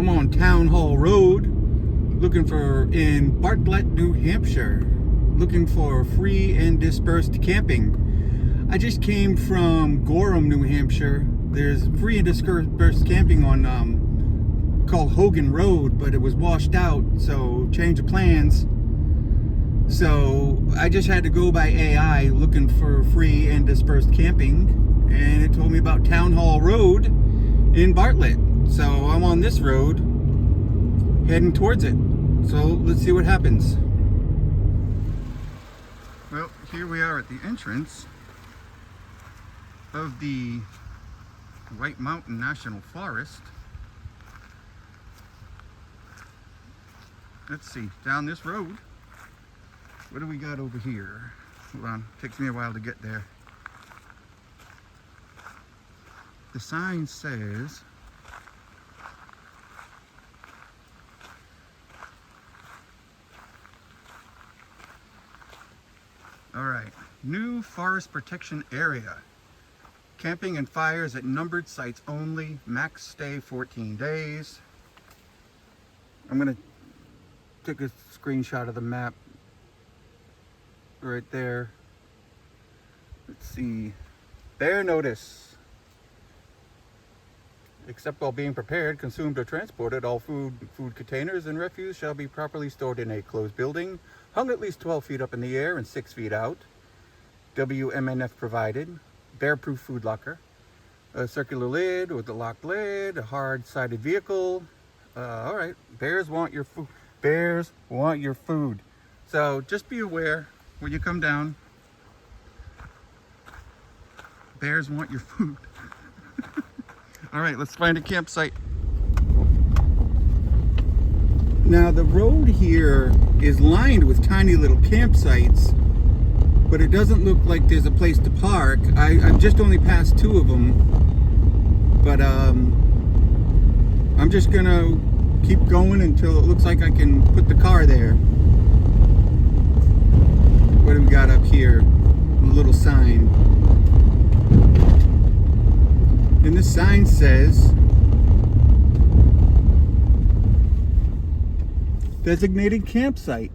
I'm on Townhall Road, in Bartlett, New Hampshire, looking for free and dispersed camping. I just came from Gorham, New Hampshire. There's free and dispersed camping on called Hogan Road, but it was washed out, so change of plans. So I just had to go by AI looking for free and dispersed camping, and it told me about Townhall Road in Bartlett. So I'm on this road heading towards it. So let's see what happens. Well, here we are at the entrance of the White Mountain National Forest. Let's see, down this road, what do we got over here? Hold on, takes me a while to get there. The sign says alright, new forest protection area. Camping and fires at numbered sites only. Max stay 14 days. I'm going to take a screenshot of the map right there. Let's see. Bear notice. Except while being prepared, consumed or transported, all food containers and refuse shall be properly stored in a closed building, hung at least 12 feet up in the air and 6 feet out. WMNF provided. Bear-proof food locker. A circular lid with a locked lid. A hard-sided vehicle. All right. Bears want your food. Bears want your food. So just be aware when you come down. Bears want your food. All right, let's find a campsite. Now the road here is lined with tiny little campsites, but it doesn't look like there's a place to park. I've just only passed 2 of them, but I'm just gonna keep going until it looks like I can put the car there. What do we got up here? A little sign. And this sign says designated campsite.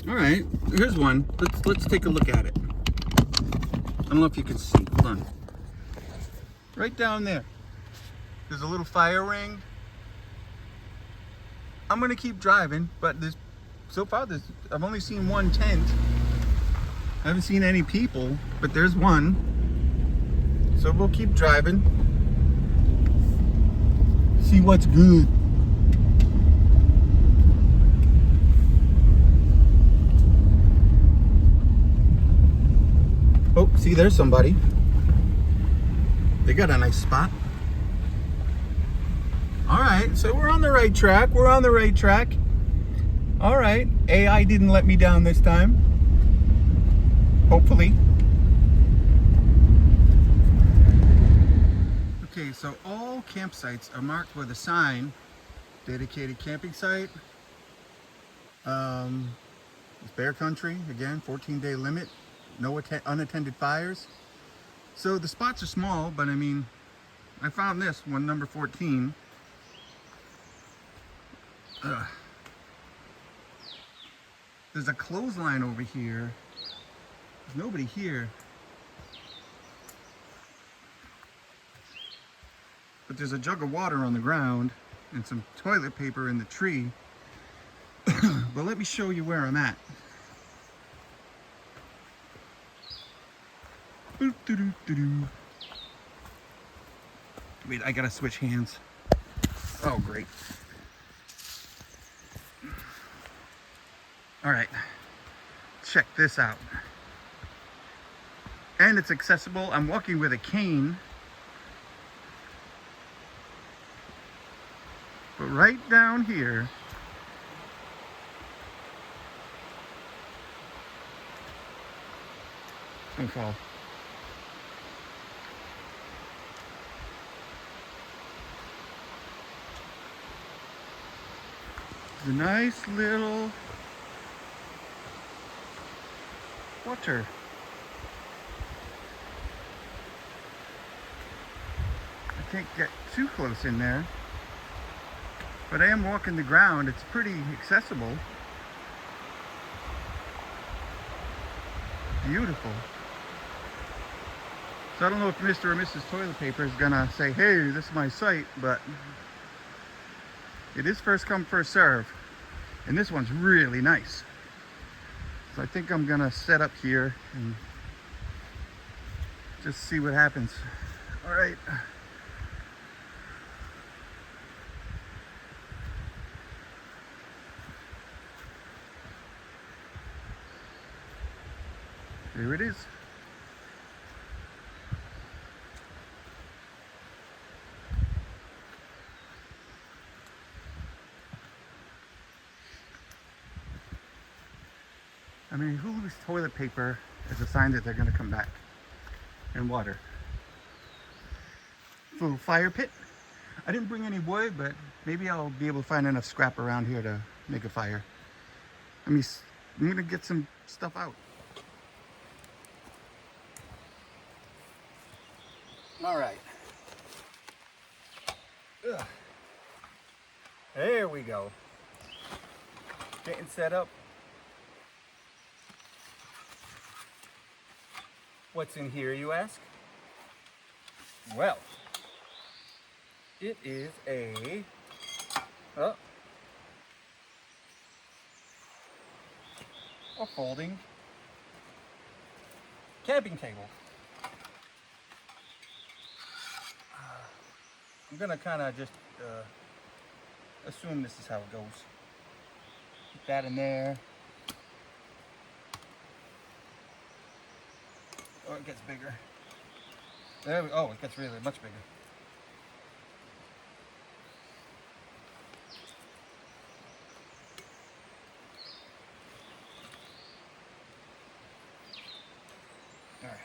All right, here's one. Let's take a look at it. I don't know if you can see. Hold on. Right down there, there's a little fire ring. I'm gonna keep driving, but so far I've only seen one tent. I haven't seen any people, but there's one. So we'll keep driving. See what's good. Oh, see, there's somebody. They got a nice spot. All right, so we're on the right track. We're on the right track. All right, AI didn't let me down this time. Hopefully. Okay, so all campsites are marked with a sign, dedicated camping site. It's bear country, again, 14-day limit. No unattended fires. So the spots are small, but I mean, I found this one, number 14. There's a clothesline over here. There's nobody here. But there's a jug of water on the ground and some toilet paper in the tree. But let me show you where I'm at. Wait, I gotta switch hands. Oh, great. All right, check this out. And it's accessible. I'm walking with a cane. But right down here, don't fall. It's a nice little water. I can't get too close in there. But I am walking the ground. It's pretty accessible. Beautiful. So I don't know if Mr. or Mrs. Toilet Paper is gonna say, hey, this is my site, but it is first come, first serve. And this one's really nice. So I think I'm gonna set up here and just see what happens. All right. There it is. I mean, whose toilet paper is a sign that they're going to come back? And water. Little fire pit. I didn't bring any wood, but maybe I'll be able to find enough scrap around here to make a fire. I'm going to get some stuff out. All right. Ugh. There we go. Getting set up. What's in here, you ask? Well, it is a folding camping table. I'm gonna kind of just assume this is how it goes. Put that in there. Oh, it gets bigger. There we go. Oh, it gets really much bigger. All right.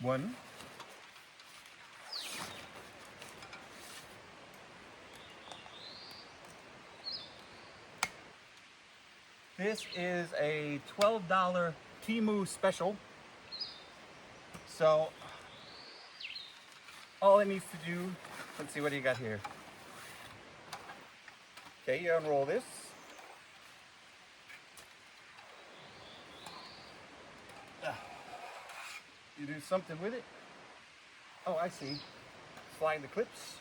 One. This is a $12 Temu special. So all it needs to do, let's see, what do you got here? Okay, you unroll this. You do something with it. Oh, I see. Slide the clips.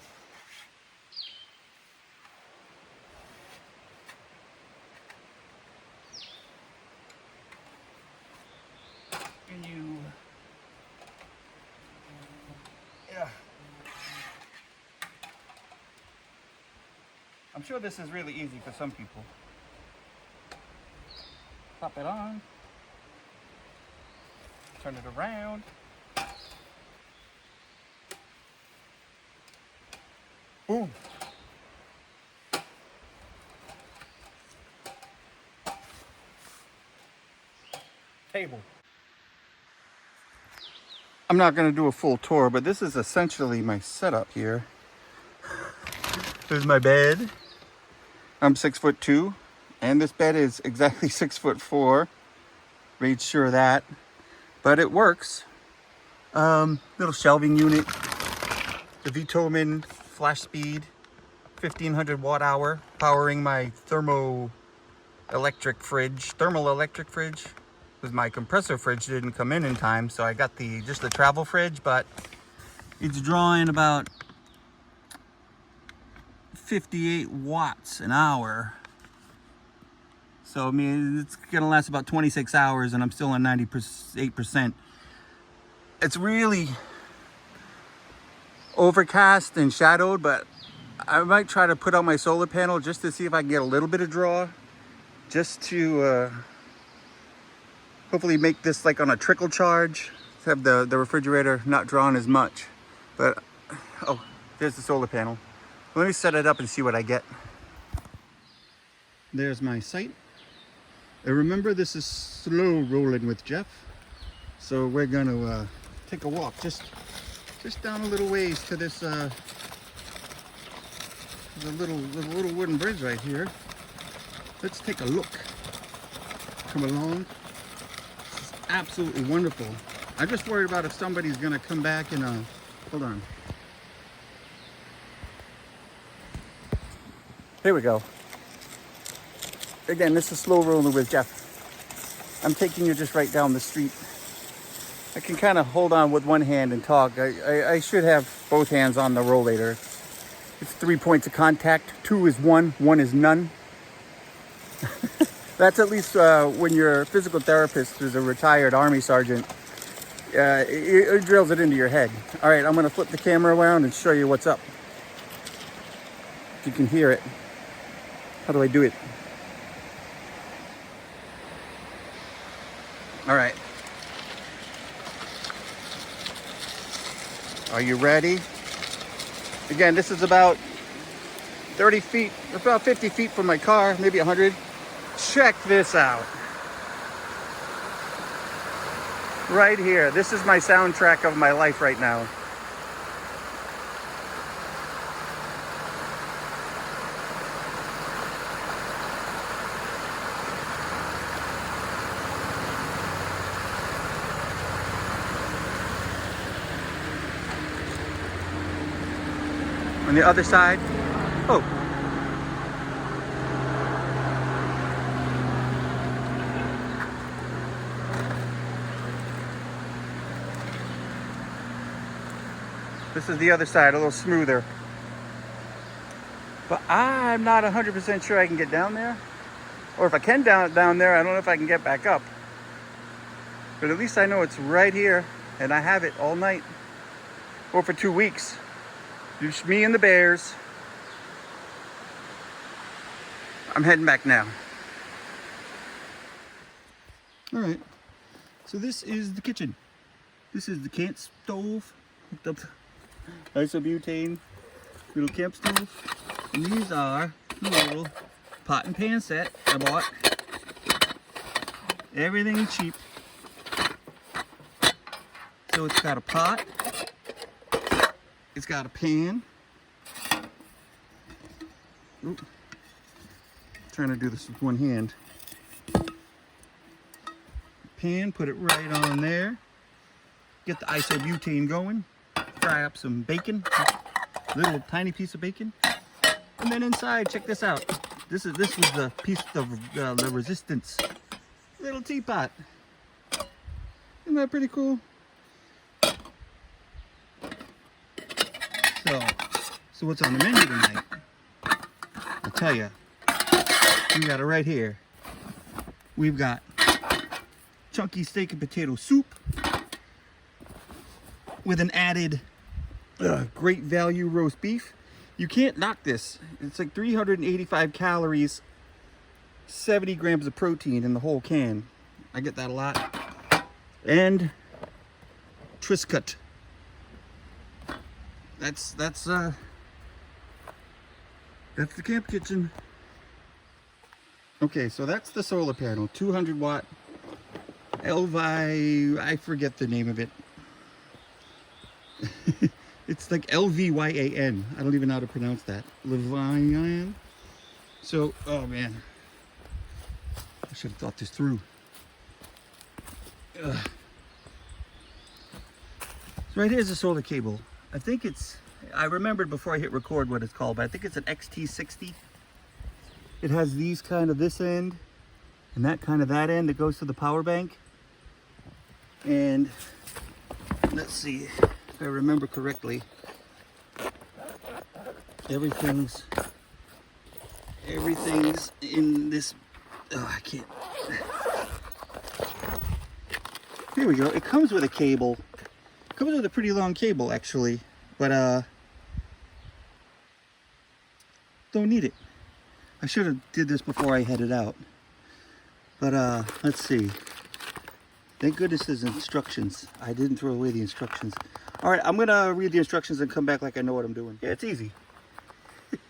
And you, yeah. I'm sure this is really easy for some people. Pop it on. Turn it around. Boom. Table. I'm not going to do a full tour, but this is essentially my setup here. This is my bed. I'm 6'2", and this bed is exactly 6'4". Made sure of that, but it works. Little shelving unit. The Vitomin flash speed, 1500 watt hour, powering my thermal electric fridge. Because my compressor fridge didn't come in time, so I got just the travel fridge, but it's drawing about 58 watts an hour. So I mean, it's gonna last about 26 hours, and I'm still on 98%. It's really overcast and shadowed, but I might try to put out my solar panel just to see if I can get a little bit of draw, just to hopefully make this like on a trickle charge, to have the refrigerator not drawing as much. But, oh, there's the solar panel. Let me set it up and see what I get. There's my site. And remember, this is slow rolling with Jeff. So we're gonna take a walk just down a little ways to this the little wooden bridge right here. Let's take a look. Come along. Absolutely wonderful. I'm just worried about if somebody's gonna come back and hold on. Here we go. Again, this is slow rolling with Jeff. I'm taking you just right down the street. I can kind of hold on with one hand and talk. I should have both hands on the rollator. It's 3 points of contact. 2 is 1, 1 is none. That's at least when your physical therapist is a retired Army sergeant. It drills it into your head. All right, I'm gonna flip the camera around and show you what's up. If you can hear it. How do I do it? All right. Are you ready? Again, this is about 30 feet, about 50 feet from my car, maybe 100. Check this out. Right here. This is my soundtrack of my life right now. On the other side, oh. This is the other side, a little smoother. But I'm not 100% sure I can get down there. Or if I can down there, I don't know if I can get back up. But at least I know it's right here, and I have it all night. Or for 2 weeks. Just me and the bears. I'm heading back now. All right. So this is the kitchen. This is the camp stove. Hooked up isobutane, little camp stove. And these are the little pot and pan set I bought. Everything cheap. So it's got a pot. It's got a pan. Oop. Trying to do this with one hand. Pan, put it right on there. Get the isobutane going. Fry up some bacon. Little tiny piece of bacon. And then inside, check this out. This was the piece of the resistance. Little teapot. Isn't that pretty cool? So what's on the menu tonight? I'll tell you. We got it right here. We've got chunky steak and potato soup with an added great value roast beef. You can't knock this. It's like 385 calories, 70 grams of protein in the whole can. I get that a lot. And Triscuit. That's the camp kitchen. Okay, so that's the solar panel, 200 watt LVI, I forget the name of it. It's like LVYAN. I don't even know how to pronounce that. Levian. So, oh man, I should have thought this through. So right here's the solar cable. I think it's, I remembered before I hit record what it's called, but I think it's an XT60. It has these kind of this end and that kind of that end that goes to the power bank. And let's see if I remember correctly. Everything's in this, oh, I can't. Here we go. It comes with a cable. It comes with a pretty long cable actually, but don't need it. I should have did this before I headed out. But let's see. Thank goodness there's instructions. I didn't throw away the instructions. All right, I'm gonna read the instructions and come back like I know what I'm doing. Yeah, it's easy.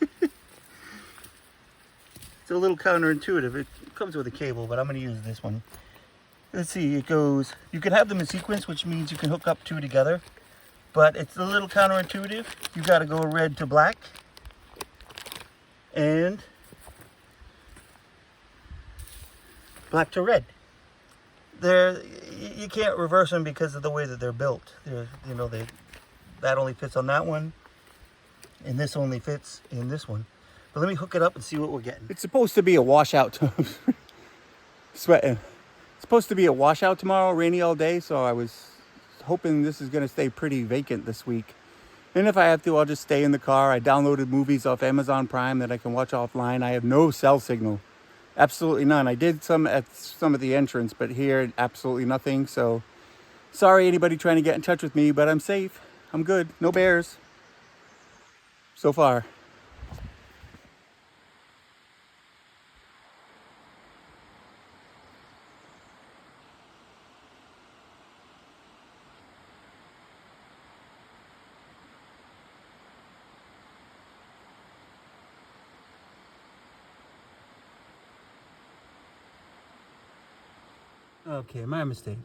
It's a little counterintuitive. It comes with a cable, but I'm gonna use this one. Let's see, it goes, you can have them in sequence, which means you can hook up two together, but it's a little counterintuitive. You gotta go red to black, and black to red. You can't reverse them because of the way that they're built. That only fits on that one, and this only fits in this one. But let me hook it up and see what we're getting. It's supposed to be a washout. Sweating. It's supposed to be a washout tomorrow, rainy all day, so I was hoping this is going to stay pretty vacant this week. And if I have to, I'll just stay in the car. I downloaded movies off Amazon Prime that I can watch offline. I have no cell signal. Absolutely none. I did some at some of the entrance, but here, absolutely nothing. So, sorry anybody trying to get in touch with me, but I'm safe. I'm good. No bears. So far. Okay, my mistake.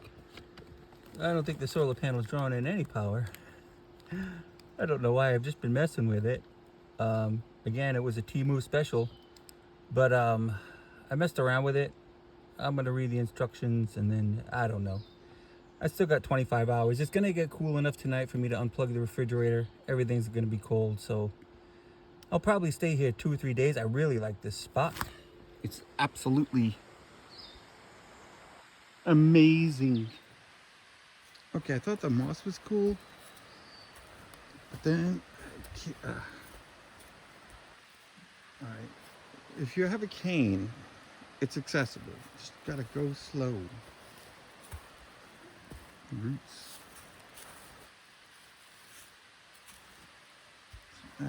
I don't think the solar panel's drawing in any power. I don't know why, I've just been messing with it. Again, it was a Temu special, but I messed around with it. I'm gonna read the instructions and then, I don't know. I still got 25 hours. It's gonna get cool enough tonight for me to unplug the refrigerator. Everything's gonna be cold, so I'll probably stay here 2 or 3 days. I really like this spot. It's absolutely amazing. Okay, I thought the moss was cool, but then, all right. If you have a cane, it's accessible. Just gotta go slow. Roots.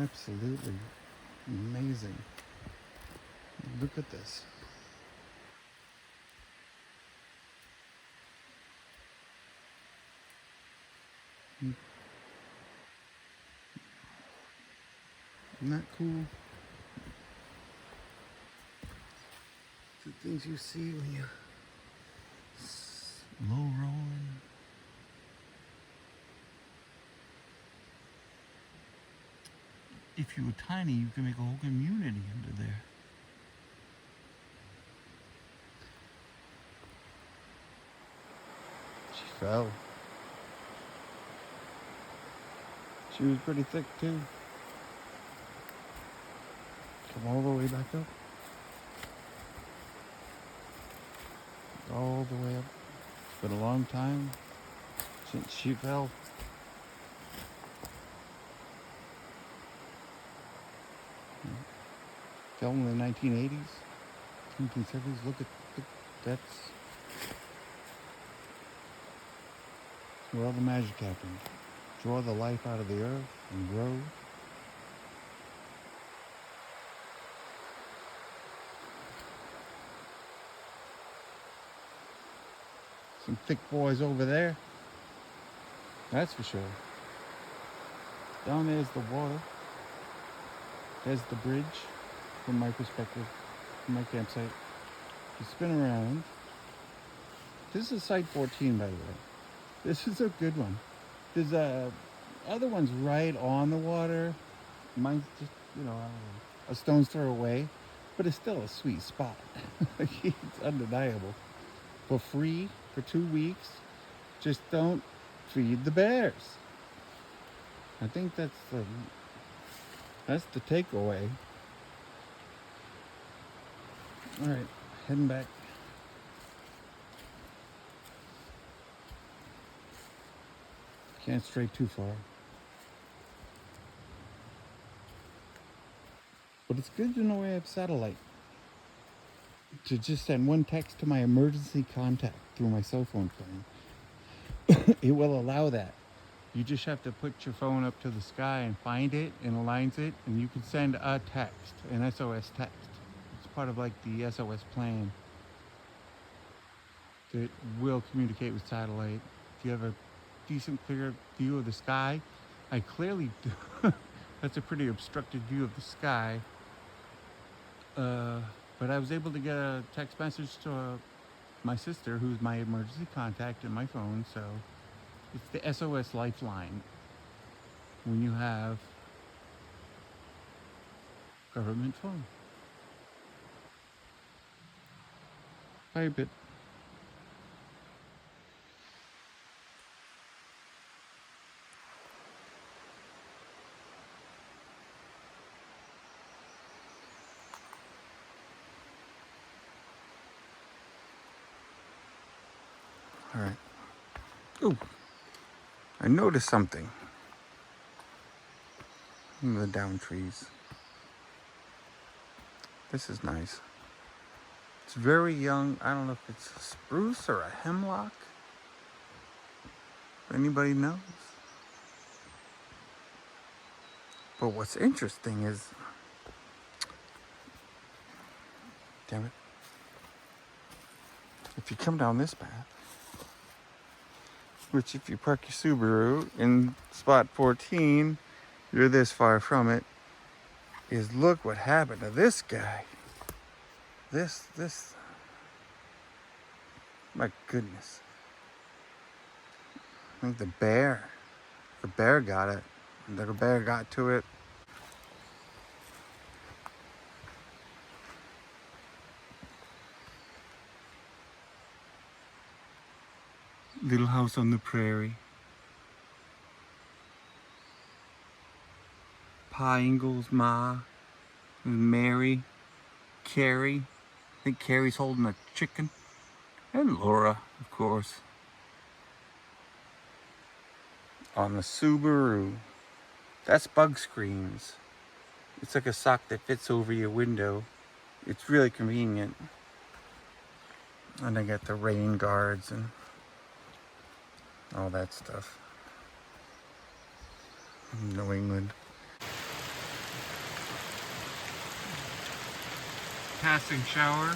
Absolutely amazing. Look at this. Isn't that cool? The things you see when you low rolling. If you were tiny, you could make a whole community under there. She fell. She was pretty thick too. Come all the way back up. All the way up. It's been a long time since she fell. Fell in the 1980s, 1970s. Look, that's where all the magic happened. Draw the life out of the earth and grow. Some thick boys over there. That's for sure. Down there's the water. There's the bridge from my perspective, from my campsite. You spin around. This is site 14, by the way. This is a good one. There's other ones right on the water. Mine's just, a stone's throw away. But it's still a sweet spot. It's undeniable. For free, for 2 weeks. Just don't feed the bears. I think that's the takeaway. All right, heading back. Can't stray too far. But it's good to know I have satellite. To just send one text to my emergency contact through my cell phone plan. It will allow that. You just have to put your phone up to the sky and find it and aligns it, and you can send a text, an SOS text. It's part of like the SOS plan that will communicate with satellite. If you have a decent clear view of the sky, I clearly do. That's a pretty obstructed view of the sky. But I was able to get a text message to my sister, who's my emergency contact in my phone, so it's the SOS lifeline when you have government phone. Quite a bit. Ooh, I noticed something in the down trees. This is nice. It's very young. I don't know if it's a spruce or a hemlock. Anybody knows? But what's interesting is, damn it, if you come down this path, which if you park your Subaru in spot 14, you're this far from it, is look what happened to this guy. This, my goodness. I think the bear got it. The bear got to it. Little house on the prairie. Pa Ingalls Ma, Mary, Carrie. I think Carrie's holding a chicken. And Laura, of course. On the Subaru. That's bug screens. It's like a sock that fits over your window. It's really convenient. And I got the rain guards and all that stuff. New England. Passing shower.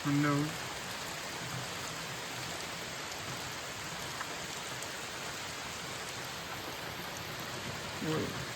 No. Whoa.